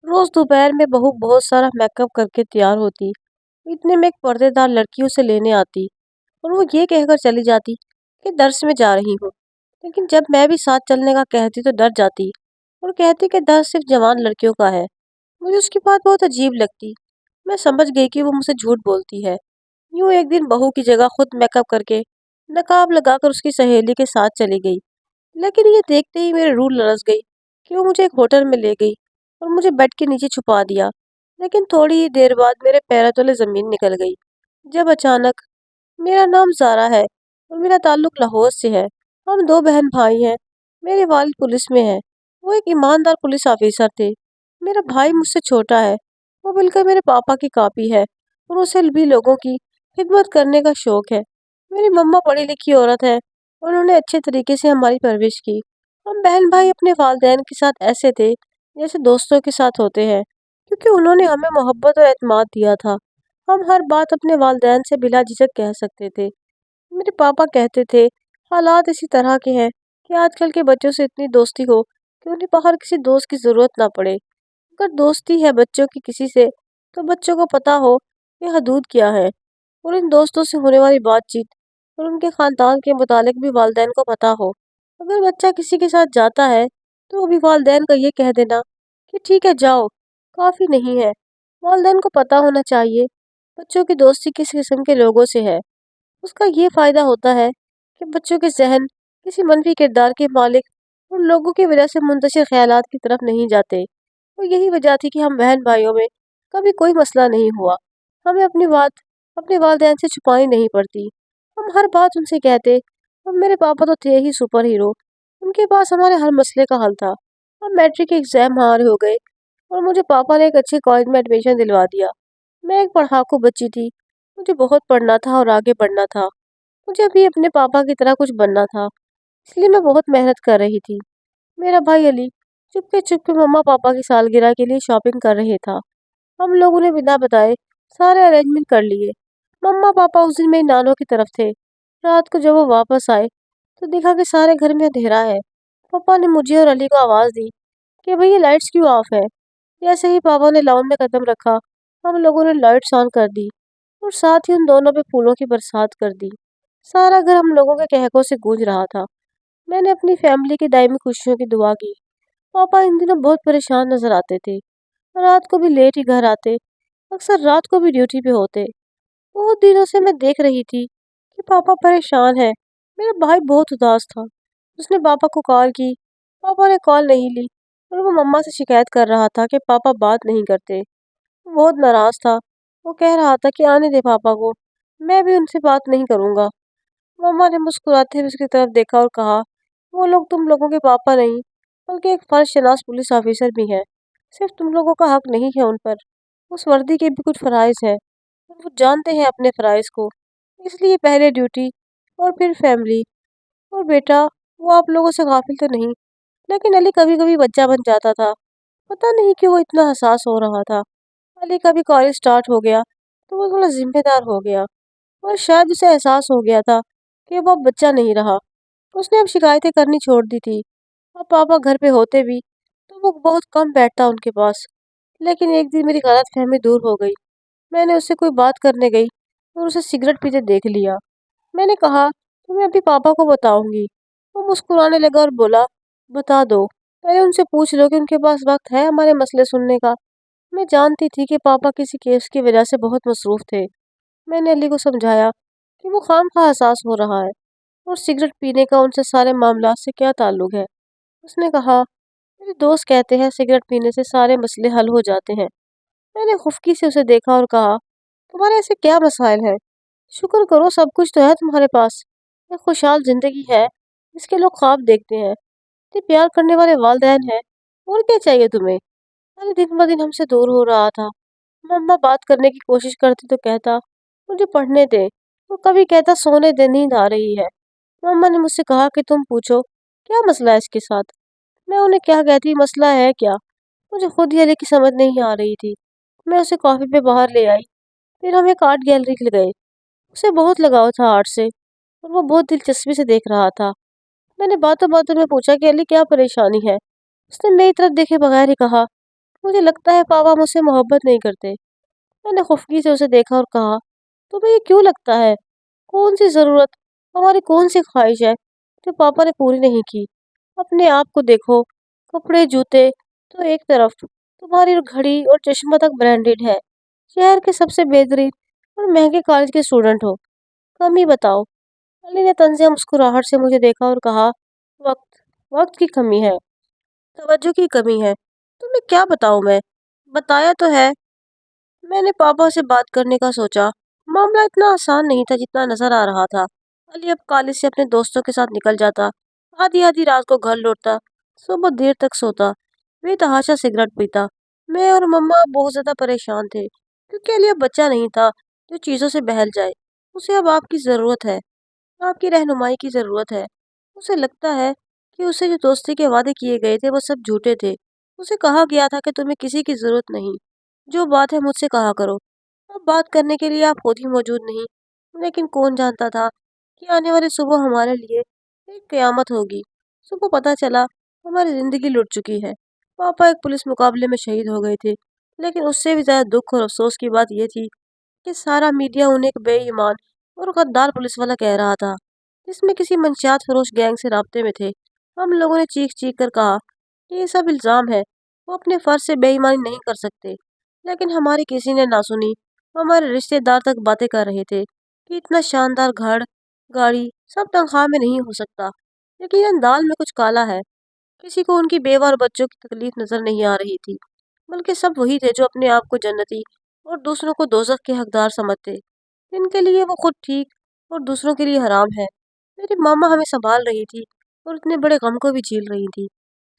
रोज दोपहर में बहू बहुत सारा मेकअप करके तैयार होती। इतने में एक पर्देदार लड़की उसे लेने आती और वो ये कहकर चली जाती कि दर्स में जा रही हूँ। लेकिन जब मैं भी साथ चलने का कहती तो डर जाती और कहती कि दर्स सिर्फ जवान लड़कियों का है। मुझे उसकी बात बहुत अजीब लगती। मैं समझ गई कि वो मुझसे झूठ बोलती है। यूं एक दिन बहू की जगह खुद मेकअप करके नकाब लगाकर उसकी सहेली के साथ चली गई। लेकिन ये देखते ही मेरे रूह लरस गई कि वो मुझे एक होटल में ले गई और मुझे बेड के नीचे छुपा दिया। लेकिन थोड़ी ही देर बाद मेरे पैरों तले जमीन निकल गई जब अचानक मेरा नाम ज़ारा है और मेरा ताल्लुक लाहौर से है। हम दो बहन भाई हैं। मेरे वालिद पुलिस में हैं। वो एक ईमानदार पुलिस ऑफिसर थे। मेरा भाई मुझसे छोटा है। वो बिल्कुल मेरे पापा की कॉपी है और उसे भी लोगों की खिदमत करने का शौक है। मेरी मम्मा पढ़ी लिखी औरत है। उन्होंने अच्छे तरीके से हमारी परवरिश की। हम बहन भाई अपने वालिदैन के साथ ऐसे थे जैसे दोस्तों के साथ होते हैं, क्योंकि उन्होंने हमें मोहब्बत और एतमाद दिया था। हम हर बात अपने वालिदैन से बिला झिझक कह सकते थे। मेरे पापा कहते थे, हालात इसी तरह के हैं कि आजकल के बच्चों से इतनी दोस्ती हो कि उन्हें बाहर किसी दोस्त की ज़रूरत ना पड़े। अगर दोस्ती है बच्चों की किसी से, तो बच्चों को पता हो कि हदूद क्या है और इन दोस्तों से होने वाली बातचीत और उनके ख़ानदान के मुतालिक भी वालिदैन को पता हो। अगर बच्चा किसी के साथ जाता है, तो अभी वालिदैन का ये कह देना कि ठीक है जाओ, काफ़ी नहीं है। वालिदैन को पता होना चाहिए बच्चों की दोस्ती किस किस्म के लोगों से है। उसका ये फ़ायदा होता है कि बच्चों के ज़हन किसी मनफी किरदार के मालिक उन लोगों की वजह से मुंतशिर ख़यालात की तरफ नहीं जाते। और यही वजह थी कि हम बहन भाइयों में कभी कोई मसला नहीं हुआ। हमें अपनी बात अपने वालिदैन से छुपानी नहीं पड़ती। हम हर बात उनसे कहते और मेरे पापा तो थे ही सुपर हीरो। उनके पास हमारे हर मसले का हल था। हम मैट्रिक के एग्ज़ाम हार हो गए और मुझे पापा ने एक अच्छे कॉलेज में एडमिशन दिलवा दिया। मैं एक पढ़ाकू बच्ची थी। मुझे बहुत पढ़ना था और आगे बढ़ना था। मुझे भी अपने पापा की तरह कुछ बनना था, इसलिए मैं बहुत मेहनत कर रही थी। मेरा भाई अली चुपके चुपके मम्मा पापा की सालगिरह के लिए शॉपिंग कर रहे था। हम लोगों ने बिना बताए सारे अरेंजमेंट कर लिए। मम्मा पापा उस दिन मेरी नानों की तरफ थे। रात को जब वो वापस आए तो देखा कि सारे घर में अंधेरा है। पापा ने मुझे और अली को आवाज़ दी कि भैया लाइट्स क्यों ऑफ है। जैसे ही पापा ने लाउंज में कदम रखा, हम लोगों ने लाइट्स ऑन कर दी और साथ ही उन दोनों पे फूलों की बरसात कर दी। सारा घर हम लोगों के कहकों से गूंज रहा था। मैंने अपनी फैमिली की दायमी खुशियों की दुआ की। पापा इन दिनों बहुत परेशान नजर आते थे। रात को भी लेट ही घर आते, अक्सर रात को भी ड्यूटी पे होते। बहुत दिनों से मैं देख रही थी कि पापा परेशान है। मेरा भाई बहुत उदास था। उसने पापा को कॉल की। पापा ने कॉल नहीं ली और वो मम्मा से शिकायत कर रहा था कि पापा बात नहीं करते। वो बहुत नाराज था। वो कह रहा था कि आने दे पापा को, मैं भी उनसे बात नहीं करूँगा। मम्मा ने मुस्कुराते हुए उसकी तरफ देखा और कहा, वो लोग तुम लोगों के पापा नहीं, बल्कि एक फर्जशनास पुलिस ऑफिसर भी हैं। सिर्फ तुम लोगों का हक नहीं है उन पर। उस वर्दी के भी कुछ फ़राइज़ हैं और वो जानते हैं अपने फ़राइज़ को। इसलिए पहले ड्यूटी और फिर फैमिली। और बेटा, वो आप लोगों से गाफिल तो नहीं, लेकिन अली कभी कभी बच्चा बन जाता था। पता नहीं क्यों वो इतना हसास हो रहा था। अली का भी कॉलेज स्टार्ट हो गया तो वो थोड़ा जिम्मेदार हो गया और शायद उसे एहसास हो गया था कि वो अब बच्चा नहीं रहा। उसने अब शिकायतें करनी छोड़ दी थी। अब पापा घर पे होते भी तो वो बहुत कम बैठता उनके पास। लेकिन एक दिन मेरी गलतफहमी दूर हो गई। मैंने उससे कोई बात करने गई और उसे सिगरेट पीते देख लिया। मैंने कहा, तुम्हें अभी पापा को बताऊंगी। वो मुस्कुराने लगा और बोला, बता दो, पहले उनसे पूछ लो कि उनके पास वक्त है हमारे मसले सुनने का। मैं जानती थी कि पापा किसी केस की वजह से बहुत मसरूफ थे। मैंने अली को समझाया कि वो खामखा एहसास हो रहा है और सिगरेट पीने का उनसे सारे मामला से क्या ताल्लुक है। उसने कहा, मेरे दोस्त कहते हैं सिगरेट पीने से सारे मसले हल हो जाते हैं। मैंने खुफकी से उसे देखा और कहा, तुम्हारे ऐसे क्या मसाइल हैं? शुक्र करो सब कुछ तो है तुम्हारे पास। एक खुशहाल जिंदगी है, इसके लोग ख्वाब देखते हैं। इतने प्यार करने वाले वालिदैन हैं, और क्या चाहिए तुम्हें? अरे दिन ब दिन हमसे दूर हो रहा था। मम्मा बात करने की कोशिश करती तो कहता, मुझे पढ़ने दे। तो कभी कहता, सोने दे, नींद आ रही है। मम्मा ने मुझसे कहा कि तुम पूछो क्या मसला है इसके साथ। मैं उन्हें क्या कहती, मसला है क्या? मुझे खुद ही अली की समझ नहीं आ रही थी। मैं उसे कॉफी पे बाहर ले आई। फिर हम एक आर्ट गैलरी ले गए। उसे बहुत लगाव था आर्ट से और वो बहुत दिलचस्पी से देख रहा था। मैंने बातों बातों में पूछा कि अली क्या परेशानी है। उसने मेरी तरफ देखे बगैर ही कहा, मुझे लगता है पापा मुझसे मोहब्बत नहीं करते। मैंने खुफगी से उसे देखा और कहा, तुम्हें ये क्यों लगता है? कौन सी जरूरत, हमारी कौन सी ख्वाहिश है जो पापा ने पूरी नहीं की? अपने आप को देखो, कपड़े जूते तो एक तरफ, तुम्हारी घड़ी और चश्मा तक ब्रांडेड है। शहर के सबसे बेहतरीन और महंगे कॉलेज के स्टूडेंट हो, कम ही बताओ। अली ने तंजिया मुस्कुराहट से मुझे देखा और कहा, वक्त, वक्त की कमी है, तवज्जो की कमी है। तुम्हें क्या बताऊं मैं? बताया तो है। मैंने पापा से बात करने का सोचा। मामला इतना आसान नहीं था जितना नजर आ रहा था। अली अब कॉलेज से अपने दोस्तों के साथ निकल जाता, आधी आधी रात को घर लौटता, सुबह देर तक सोता, बेतहाशा सिगरेट पीता। मैं और मम्मा बहुत ज्यादा परेशान थे, क्योंकि अली अब बच्चा नहीं था जो चीजों से बहल जाए। उसे अब आपकी जरूरत है, आपकी रहनुमाई की जरूरत है। उसे लगता है कि उसे जो दोस्ती के वादे किए गए थे वो सब झूठे थे। उसे कहा गया था कि तुम्हें किसी की जरूरत नहीं, जो बात है मुझसे कहा करो। अब बात करने के लिए आप खुद ही मौजूद नहीं। लेकिन कौन जानता था कि आने वाली सुबह हमारे लिए एक कयामत होगी। सुबह पता चला हमारी जिंदगी लुट चुकी है। पापा एक पुलिस मुकाबले में शहीद हो गए थे, लेकिन उससे भी ज्यादा दुख और अफसोस की बात यह थी कि सारा मीडिया उन्हें एक बेईमान और गद्दार पुलिस वाला कह रहा था, जिसमें किसी मंशियात फरोश गैंग से राब्ते में थे। हम लोगों ने चीख चीख कर कहा कि ये सब इल्जाम है, वो अपने फर्ज से बेईमानी नहीं कर सकते। लेकिन हमारी किसी ने ना सुनी। हमारे रिश्तेदार तक बातें कर रहे थे कि इतना शानदार घर, गाड़ी सब तनख्वाह में नहीं हो सकता। लेकिन दाल में कुछ काला है। किसी को उनकी बेवा और बच्चों की तकलीफ नजर नहीं आ रही थी, बल्कि सब वही थे जो अपने आप को जन्नती और दूसरों को दोजख के हकदार समझते। इनके लिए वो खुद ठीक और दूसरों के लिए हराम है। मेरी मामा हमें संभाल रही थी और इतने बड़े गम को भी झेल रही थी।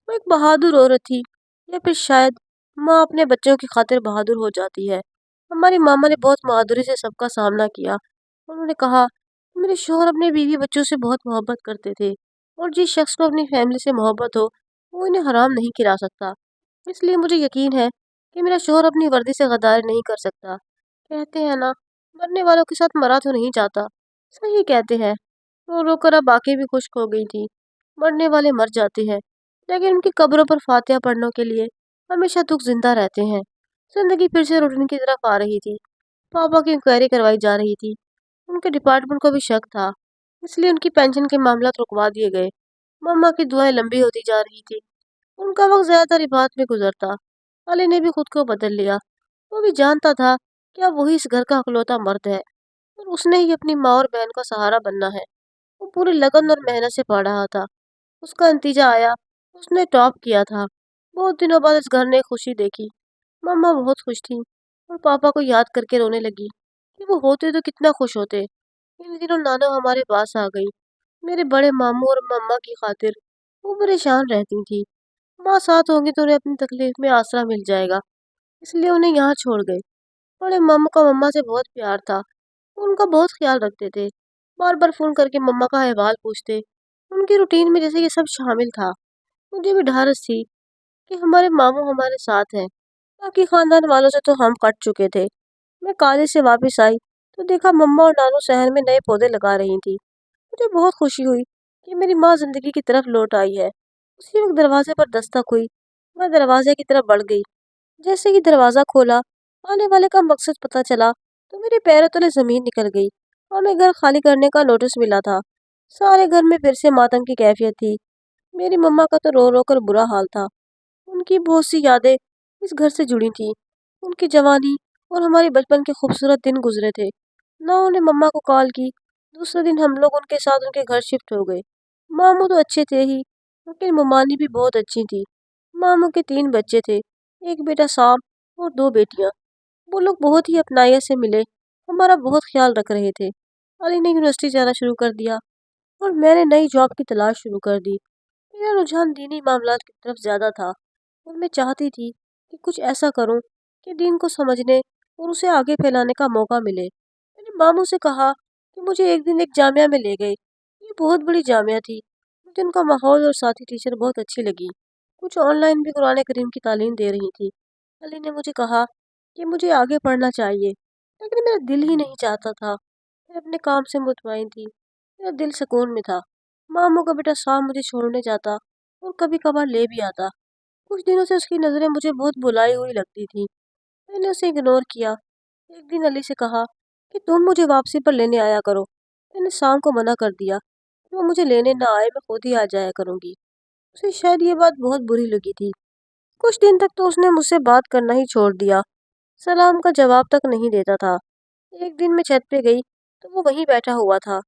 वो एक बहादुर औरत थी, या फिर शायद माँ अपने बच्चों की खातिर बहादुर हो जाती है। हमारी मामा ने बहुत बहादुरी से सबका सामना किया। उन्होंने कहा, मेरे शौहर अपने बीवी बच्चों से बहुत मोहब्बत करते थे, और जिस शख्स को अपनी फैमिली से मोहब्बत हो वो इन्हें हराम नहीं खिला सकता। इसलिए मुझे यकीन है कि मेरा शौहर अपनी वर्दी से गद्दारी नहीं कर सकता। कहते हैं ना, मरने वालों के साथ मरा तो नहीं जाता। सही कहते हैं। रो रो कर अब आंखें भी खुश्क हो गई थी। मरने वाले मर जाते हैं, लेकिन उनकी कब्रों पर फातिहा पढ़ने के लिए हमेशा दुख जिंदा रहते हैं। जिंदगी फिर से रूटीन की तरफ आ रही थी। पापा की इंक्वायरी करवाई जा रही थी। उनके डिपार्टमेंट को भी शक था, इसलिए उनकी पेंशन के मामला रुकवा दिए गए। मम्मा की दुआएं लंबी होती जा रही थी। उनका वक्त ज्यादातर इबादत में गुजरता। अली ने भी खुद को बदल लिया। वो भी जानता था कि अब वही इस घर का अकलौता मर्द है, और उसने ही अपनी माँ और बहन का सहारा बनना है। वो पूरी लगन और मेहनत से पढ़ रहा था। उसका नतीजा आया, उसने टॉप किया था। बहुत दिनों बाद इस घर ने खुशी देखी। मम्मा बहुत खुश थी, और पापा को याद करके रोने लगी कि वो होते तो कितना खुश होते। इन दिनों नाना हमारे पास आ गई। मेरे बड़े मामू और मम्मा की खातिर वो परेशान रहती थी। माँ साथ होंगी तो उन्हें अपनी तकलीफ में आसरा मिल जाएगा, इसलिए उन्हें यहाँ छोड़ गए। बड़े मामू का मम्मा से बहुत प्यार था, वो उनका बहुत ख्याल रखते थे। बार बार फोन करके मम्मा का अहवाल पूछते। उनकी रूटीन में जैसे ये सब शामिल था। मुझे भी ढारस थी कि हमारे मामू हमारे साथ हैं। बाकी खानदान वालों से तो हम कट चुके थे। मैं कॉलेज से वापस आई तो देखा मम्मा और नानू शहर में नए पौधे लगा रही थी। मुझे बहुत खुशी हुई कि मेरी माँ जिंदगी की तरफ लौट आई है। उसी वक्त दरवाजे पर दस्तक हुई। मैं दरवाजे की तरफ बढ़ गई। जैसे ही दरवाजा खोला, आने वाले का मकसद पता चला, तो मेरे पैरों तले जमीन निकल गई। हमें घर खाली करने का नोटिस मिला था। सारे घर में फिर से मातम की कैफियत थी। मेरी मम्मा का तो रो रो कर बुरा हाल था। उनकी बहुत सी यादें इस घर से जुड़ी थी। उनकी जवानी और हमारे बचपन के खूबसूरत दिन गुजरे थे। ना ने मम्मा को कॉल की। दूसरे दिन हम लोग उनके साथ उनके घर शिफ्ट हो गए। मामू तो अच्छे थे ही, लेकिन ममानी भी बहुत अच्छी थी। मामू के 3 बच्चे थे, एक बेटा साम और 2 बेटियां। वो लोग बहुत ही अपनायत से मिले, हमारा बहुत ख्याल रख रहे थे। अली ने यूनिवर्सिटी जाना शुरू कर दिया, और मैंने नई जॉब की तलाश शुरू कर दी। मेरा रुझान दीनी मामलात की तरफ ज्यादा था, और मैं चाहती थी कि कुछ ऐसा करूं कि दीन को समझने और उसे आगे फैलाने का मौका मिले। मैंने मामू से कहा कि मुझे एक दिन एक जामिया में ले गए। ये बहुत बड़ी जामिया थी। मुझे उनका माहौल और साथी टीचर बहुत अच्छी लगी। कुछ ऑनलाइन भी कुरान करीम की तालीम दे रही थी। अली ने मुझे कहा कि मुझे आगे पढ़ना चाहिए, लेकिन मेरा दिल ही नहीं चाहता था। मैं अपने काम से मुतमईन थी, मेरा दिल सुकून में था। मामू का बेटा शाम मुझे छोड़ने जाता और कभी कभार ले भी आता। कुछ दिनों से उसकी नज़रें मुझे बहुत बुलाई हुई लगती थी। मैंने उसे इग्नोर किया। एक दिन अली से कहा कि तुम मुझे वापसी पर लेने आया करो। मैंने शाम को मना कर दिया कि वो मुझे लेने ना आए, मैं खुद ही आ जाया करूंगी। उसे शायद ये बात बहुत बुरी लगी थी। कुछ दिन तक तो उसने मुझसे बात करना ही छोड़ दिया। सलाम का जवाब तक नहीं देता था। एक दिन मैं छत पे गई तो वो वहीं बैठा हुआ था।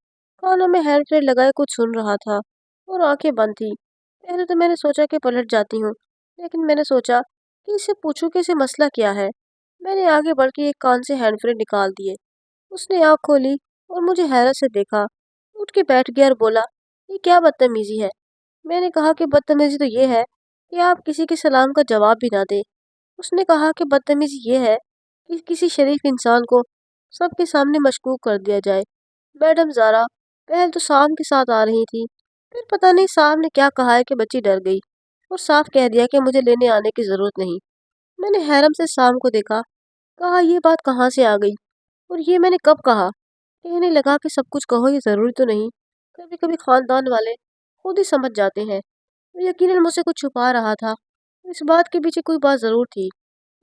कानों में हेडफोन लगाए कुछ सुन रहा था और आंखें बंद थी। पहले तो मैंने सोचा कि पलट जाती हूँ, लेकिन मैंने सोचा कि इससे पूछूं कि इसे मसला क्या है। मैंने आगे बढ़ के एक कान से हैंडफ्री निकाल दिए। उसने आँख खोली और मुझे हैरत से देखा। उठ के बैठ गया और बोला, ये क्या बदतमीजी है। मैंने कहा कि बदतमीजी तो ये है कि आप किसी के सलाम का जवाब भी ना दें। उसने कहा कि बदतमीजी ये है कि किसी शरीफ इंसान को सबके सामने मशकूक कर दिया जाए। मैडम ज़ारा पहले तो साम के साथ आ रही थी, फिर पता नहीं साम ने क्या कहा है कि बच्ची डर गई और साफ कह दिया कि मुझे लेने आने की ज़रूरत नहीं। मैंने हैरम से साम को देखा। कहा, ये बात कहाँ से आ गई और ये मैंने कब कहा। कहने लगा कि सब कुछ कहो, ये ज़रूरी तो नहीं। कभी कभी खानदान वाले खुद ही समझ जाते हैं। वो यकीनन मुझसे कुछ छुपा रहा था। इस बात के पीछे कोई बात ज़रूर थी।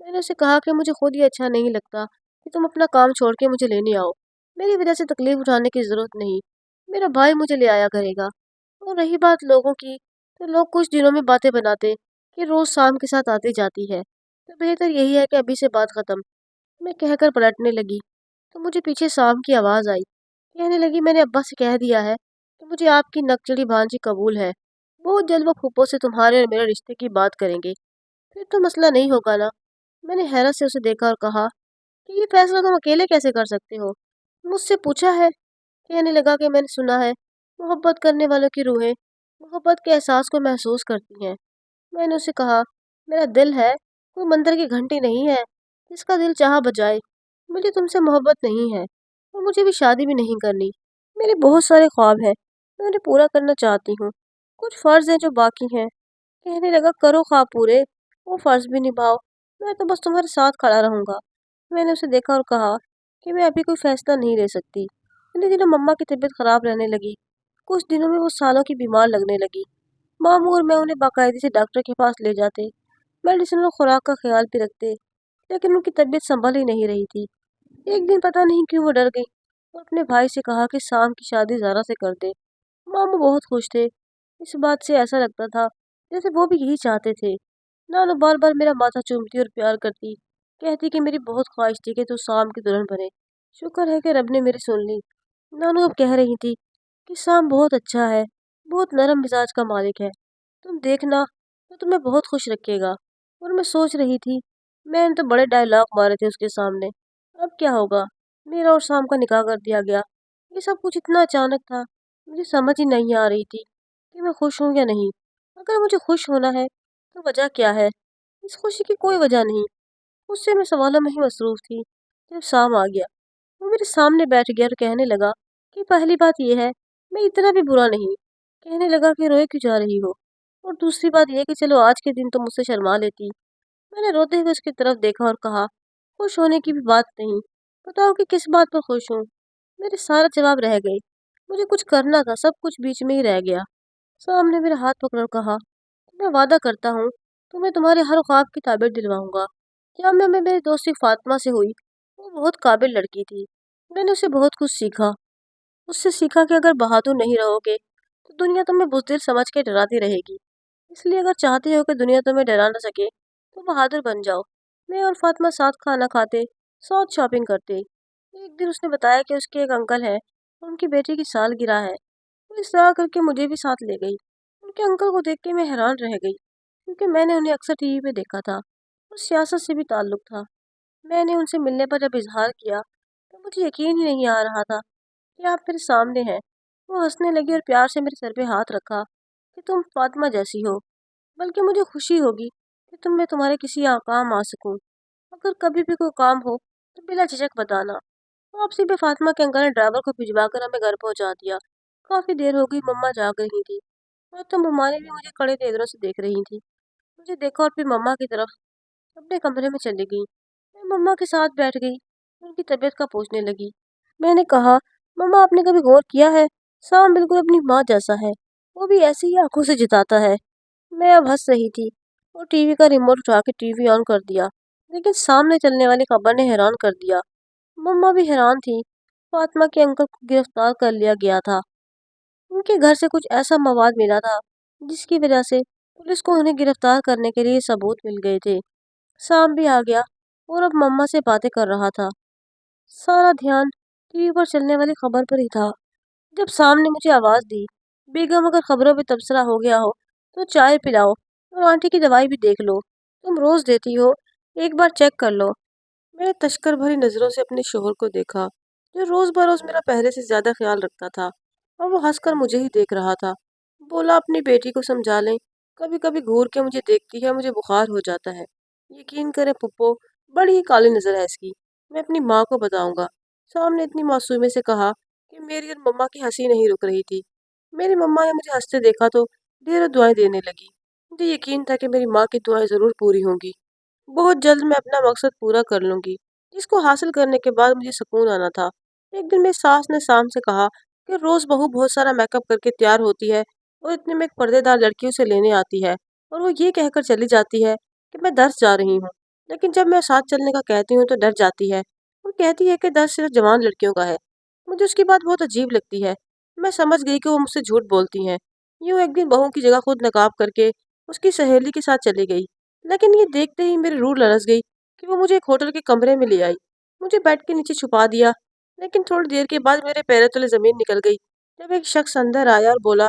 मैंने उसे कहा कि मुझे खुद ही अच्छा नहीं लगता कि तुम अपना काम छोड़ के मुझे लेने आओ। मेरी वजह से तकलीफ उठाने की ज़रूरत नहीं। मेरा भाई मुझे ले आया करेगा। और रही बात लोगों की, तो लोग कुछ दिनों में बातें बनाते कि रोज़ शाम के साथ आती जाती है, तो बेहतर यही है कि अभी से बात ख़त्म। मैं कहकर पलटने लगी तो मुझे पीछे शाम की आवाज़ आई। कहने लगी, मैंने अब्बा से कह दिया है कि मुझे आपकी नकचढ़ी भांजी कबूल है। बहुत जल्द वो फूफो से तुम्हारे और मेरे रिश्ते की बात करेंगे। फिर तो मसला नहीं होगा ना। मैंने हैरत से उसे देखा और कहा कि ये फैसला तुम अकेले कैसे कर सकते हो, मुझसे पूछा है। कहने लगा कि मैंने सुना है मोहब्बत करने वालों की रूहें मोहब्बत के एहसास को महसूस करती हैं। मैंने उसे कहा, मेरा दिल है, कोई मंदिर की घंटी नहीं है जिसका दिल चाह बजाए। मुझे तुमसे मोहब्बत नहीं है और मुझे भी शादी भी नहीं करनी। मेरे बहुत सारे ख्वाब हैं, मैं उन्हें पूरा करना चाहती हूँ। कुछ फ़र्ज़ हैं जो बाकी हैं। कहने लगा, करो ख्वाब पूरे, वो फ़र्ज़ भी निभाओ। मैं तो बस तुम्हारे साथ खड़ा रहूँगा। मैंने उसे देखा और कहा कि मैं अभी कोई फ़ैसला नहीं ले सकती। इतने दिनों मम्मा की तबीयत ख़राब रहने लगी। कुछ दिनों में वो सालों की बीमार लगने लगी। मामू और मैं उन्हें बाकायदे से डॉक्टर के पास ले जाते, मेडिसिन और खुराक का ख्याल भी रखते, लेकिन उनकी तबीयत संभल ही नहीं रही थी। एक दिन पता नहीं क्यों वो डर गई और अपने भाई से कहा कि शाम की शादी ज़ारा से कर दे। मामू बहुत खुश थे। इस बात से ऐसा लगता था जैसे वो भी यही चाहते थे। नानू बार बार मेरा माथा चूमती और प्यार करती, कहती कि मेरी बहुत ख्वाहिश थी कि तू शाम की दुल्हन बने। शुक्र है कि रब ने मेरी सुन ली। नानू अब कह रही थी कि शाम बहुत अच्छा है, बहुत नरम मिजाज का मालिक है, तुम देखना तो तुम्हें बहुत खुश रखेगा। और मैं सोच रही थी, मैंने तो बड़े डायलॉग मारे थे उसके सामने, अब क्या होगा। मेरा और शाम का निकाह कर दिया गया। ये सब कुछ इतना अचानक था, मुझे समझ ही नहीं आ रही थी कि मैं खुश हूँ या नहीं। अगर मुझे खुश होना है तो वजह क्या है। इस खुशी की कोई वजह नहीं। उससे मैं सवालों में ही मसरूफ थी। जब शाम आ गया, वो मेरे सामने बैठ गया और कहने लगा कि पहली बात यह है, मैं इतना भी बुरा नहीं। कहने लगा कि रोए क्यों जा रही हो, और दूसरी बात यह कि चलो आज के दिन तो मुझसे शर्मा लेती। मैंने रोते हुए उसकी तरफ देखा और कहा, खुश होने की भी बात नहीं, बताओ कि किस बात पर खुश हूँ। मेरे सारा जवाब रह गए। मुझे कुछ करना था, सब कुछ बीच में ही रह गया। सामने मेरा हाथ पकड़ कहा, मैं वादा करता हूँ तुम्हें तुम्हारे हर ख्वाब की ताबीर दिलवाऊंगा। जामिया में मेरी दोस्ती फातिमा से हुई। वो बहुत काबिल लड़की थी। मैंने उसे बहुत कुछ सीखा। उससे सीखा कि अगर बहादुर नहीं रहोगे तो दुनिया तुम्हें बुज़दिल समझ के डराती रहेगी। इसलिए अगर चाहते हो कि दुनिया तुम्हें डरा न सके तो बहादुर बन जाओ। मैं और फातिमा साथ खाना खाते, साथ शॉपिंग करते। एक दिन उसने बताया कि उसके एक अंकल हैं, उनकी बेटी की सालगिरह है। वो इस तरह करके मुझे भी साथ ले गई। उनके अंकल को देख के मैं हैरान रह गई, क्योंकि मैंने उन्हें अक्सर टीवी पे देखा था और सियासत से भी ताल्लुक था। मैंने उनसे मिलने पर जब इजहार किया तो मुझे यकीन ही नहीं आ रहा था कि आप मेरे सामने हैं। वो हंसने लगी और प्यार से मेरे सर पे हाथ रखा कि तुम फातिमा जैसी हो, बल्कि मुझे खुशी होगी कि मैं तुम्हारे किसी काम आ सकूं। अगर कभी भी कोई काम हो तो बिला झिझक बताना। वापसी पे फातिमा के अंकल ने ड्राइवर को भिजवा कर हमें घर पहुंचा दिया। काफ़ी देर हो गई, मम्मा जाग रही थी और तो मम्मा ने भी मुझे कड़े नजरों से देख रही थी। मुझे देखा और फिर मम्मा की तरफ अपने कमरे में चली गई। मैं मम्मा के साथ बैठ गई, उनकी तबीयत का पूछने लगी। मैंने कहा, मम्मा आपने कभी गौर किया है, साम बिल्कुल अपनी माँ जैसा है, वो भी ऐसी ही आंखों से जताता है। मैं अब हंस रही थी اور ٹی وی کا ریموٹ اٹھا کے ٹی وی آن کر دیا، لیکن سامنے چلنے والی خبر نے حیران کر دیا۔ مما بھی حیران تھی۔ فاطمہ کے انکل کو گرفتار کر لیا گیا تھا۔ ان کے گھر سے کچھ ایسا مواد ملا تھا جس کی وجہ سے پولیس کو انہیں گرفتار کرنے کے لیے ثبوت مل گئے تھے۔ سام بھی آ گیا اور اب مما سے باتیں کر رہا تھا۔ سارا دھیان ٹی وی پر چلنے والی خبر پر ہی تھا۔ جب سام نے مجھے آواز دی، بیگم اگر خبروں پہ تبصرہ ہو گیا ہو تو چائے پلاؤ اور آنٹی کی دوائی بھی دیکھ لو، تم روز دیتی ہو، ایک بار چیک کر لو۔ میں نے تشکر بھری نظروں سے اپنے شوہر کو دیکھا جو روز بروز میرا پہلے سے زیادہ خیال رکھتا تھا، اور وہ ہنس کر مجھے ہی دیکھ رہا تھا۔ بولا اپنی بیٹی کو سمجھا لیں، کبھی کبھی گھور کے مجھے دیکھتی ہے، مجھے بخار ہو جاتا ہے۔ یقین کریں پھپھو، بڑی ہی کالی نظر ہے اس کی، میں اپنی ماں کو بتاؤں گا۔ سام نے اتنی معصومی سے کہا کہ میری اور مما کی ہنسی نہیں رک رہی تھی۔ میری مما نے مجھے ہنستے دیکھا تو ڈھیروں دعائیں دینے لگی۔ مجھے یقین تھا کہ میری ماں کی دعائیں ضرور پوری ہوں گی۔ بہت جلد میں اپنا مقصد پورا کر لوں گی، جس کو حاصل کرنے کے بعد مجھے سکون آنا تھا۔ ایک دن میری ساس نے سام سے کہا کہ روز بہو بہت سارا میک اپ کر کے تیار ہوتی ہے اور اتنے میں ایک پردے دار لڑکی اسے لینے آتی ہے اور وہ یہ کہہ کر چلی جاتی ہے کہ میں درس جا رہی ہوں، لیکن جب میں ساتھ چلنے کا کہتی ہوں تو ڈر جاتی ہے اور کہتی ہے کہ درس صرف جوان لڑکیوں کا ہے۔ مجھے اس کی بات بہت عجیب لگتی ہے۔ میں سمجھ گئی کہ وہ مجھ سے جھوٹ بولتی ہیں۔ یوں ایک دن بہو کی جگہ خود نقاب کر کے اس کی سہیلی کے ساتھ چلی گئی، لیکن یہ دیکھتے ہی میری روح لرز گئی کہ وہ مجھے ایک ہوٹل کے کمرے میں لے آئی، مجھے بیڈ کے نیچے چھپا دیا، لیکن تھوڑی دیر کے بعد میرے پیروں تلے زمین نکل گئی جب ایک شخص اندر آیا اور بولا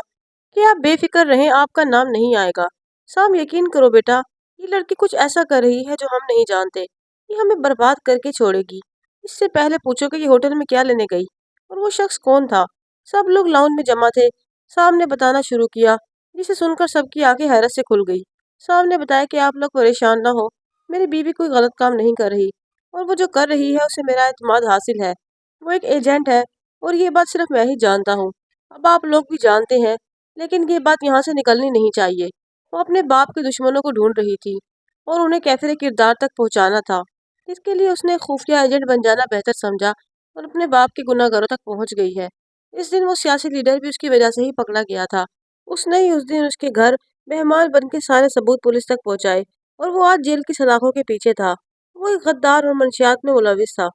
کہ آپ بے فکر رہیں، آپ کا نام نہیں آئے گا۔ سام یقین کرو بیٹا، یہ لڑکی کچھ ایسا کر رہی ہے جو ہم نہیں جانتے، یہ ہمیں برباد کر کے چھوڑے گی۔ اس سے پہلے پوچھو کہ یہ ہوٹل میں کیا لینے گئی اور وہ شخص کون تھا۔ سب لوگ لاؤن میں جمع تھے۔ سام نے بتانا شروع کیا، جسے سن کر سب کی آنکھیں حیرت سے کھل گئی۔ سام نے بتایا کہ آپ لوگ پریشان نہ ہو، میری بیوی کوئی غلط کام نہیں کر رہی، اور وہ جو کر رہی ہے اسے میرا اعتماد حاصل ہے۔ وہ ایک ایجنٹ ہے اور یہ بات صرف میں ہی جانتا ہوں۔ اب آپ لوگ بھی جانتے ہیں، لیکن یہ بات یہاں سے نکلنی نہیں چاہیے۔ وہ اپنے باپ کے دشمنوں کو ڈھونڈ رہی تھی اور انہیں کیفر کردار تک پہنچانا تھا، اس کے لیے اس نے خفیہ ایجنٹ بن جانا بہتر سمجھا اور اپنے باپ کے گناہ گاروں تک پہنچ گئی ہے۔ اس دن وہ سیاسی لیڈر بھی اس کی وجہ سے ہی پکڑا گیا تھا۔ اس نے ہی اس دن اس کے گھر مہمان بن کے سارے ثبوت پولیس تک پہنچائے اور وہ آج جیل کی سلاخوں کے پیچھے تھا۔ وہ ایک غدار اور منشیات میں ملوث تھا۔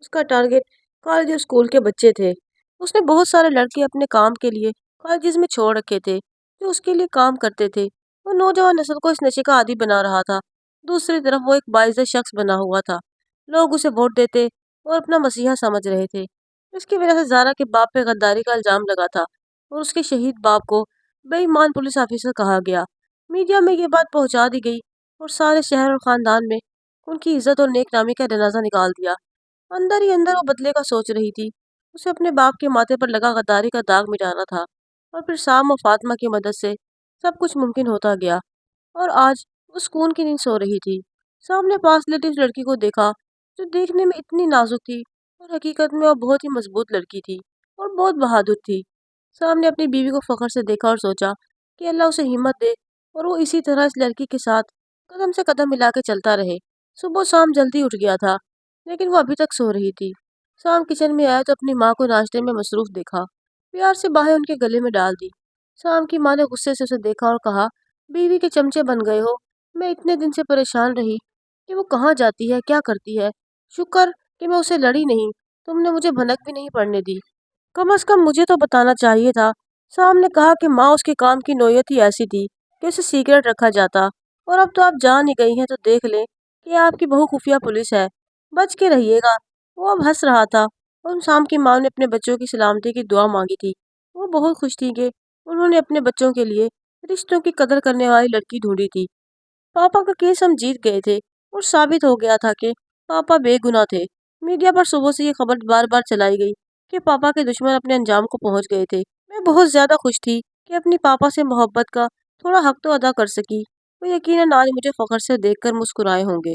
اس کا ٹارگٹ کالج اور اسکول کے بچے تھے۔ اس نے بہت سارے لڑکے اپنے کام کے لیے کالجز میں چھوڑ رکھے تھے جو اس کے لیے کام کرتے تھے۔ وہ نوجوان نسل کو اس نشے کا عادی بنا رہا تھا۔ دوسری طرف وہ ایک باعزت شخص بنا ہوا تھا، لوگ اسے ووٹ دیتے اور اپنا مسیحا سمجھ رہے تھے۔ اس کی وجہ سے زارا کے باپ پہ غداری کا الزام لگا تھا اور اس کے شہید باپ کو بے ایمان پولیس آفیسر کہا گیا۔ میڈیا میں یہ بات پہنچا دی گئی اور سارے شہر اور خاندان میں ان کی عزت اور نیک نامی کا جنازہ نکال دیا۔ اندر ہی اندر وہ بدلے کا سوچ رہی تھی۔ اسے اپنے باپ کے ماتھے پر لگا غداری کا داغ مٹانا تھا، اور پھر سام اور فاطمہ کی مدد سے سب کچھ ممکن ہوتا گیا۔ اور آج وہ سکون کی نیند سو رہی تھی۔ سام نے پاس لیٹی اس لڑکی کو دیکھا جو دیکھنے میں اتنی نازک تھی اور حقیقت میں وہ بہت ہی مضبوط لڑکی تھی اور بہت بہادر تھی۔ سام نے اپنی بیوی کو فخر سے دیکھا اور سوچا کہ اللہ اسے ہمت دے اور وہ اسی طرح اس لڑکی کے ساتھ قدم سے قدم ملا کے چلتا رہے۔ صبح سام جلدی اٹھ گیا تھا، لیکن وہ ابھی تک سو رہی تھی۔ سام کچن میں آیا تو اپنی ماں کو ناشتے میں مصروف دیکھا۔ پیار سے باہیں ان کے گلے میں ڈال دی۔ سام کی ماں نے غصے سے اسے دیکھا اور کہا، بیوی کے چمچے بن گئے ہو، میں اتنے دن سے پریشان رہی کہ وہ کہاں جاتی ہے، کیا کرتی ہے۔ شکر کہ میں اسے لڑی نہیں، تم نے مجھے بھنک بھی نہیں پڑنے دی۔ کم از کم مجھے تو بتانا چاہیے تھا۔ سام نے کہا کہ ماں اس کے کام کی نوعیت ہی ایسی تھی کہ اسے سیکرٹ رکھا جاتا، اور اب تو آپ جان ہی گئی ہیں تو دیکھ لیں کہ آپ کی بہو خفیہ پولیس ہے، بچ کے رہیے گا۔ وہ اب ہنس رہا تھا اور سام کی ماں نے اپنے بچوں کی سلامتی کی دعا مانگی تھی۔ وہ بہت خوش تھی کہ انہوں نے اپنے بچوں کے لیے رشتوں کی قدر کرنے والی لڑکی ڈھونڈی تھی۔ پاپا کا کیس ہم جیت گئے تھے اور ثابت ہو گیا تھا کہ پاپا بے گناہ تھے۔ میڈیا پر صبح سے یہ خبر بار بار چلائی گئی کہ پاپا کے دشمن اپنے انجام کو پہنچ گئے تھے۔ میں بہت زیادہ خوش تھی کہ اپنی پاپا سے محبت کا تھوڑا حق تو ادا کر سکی۔ وہ یقیناً آج مجھے فخر سے دیکھ کر مسکرائے ہوں گے۔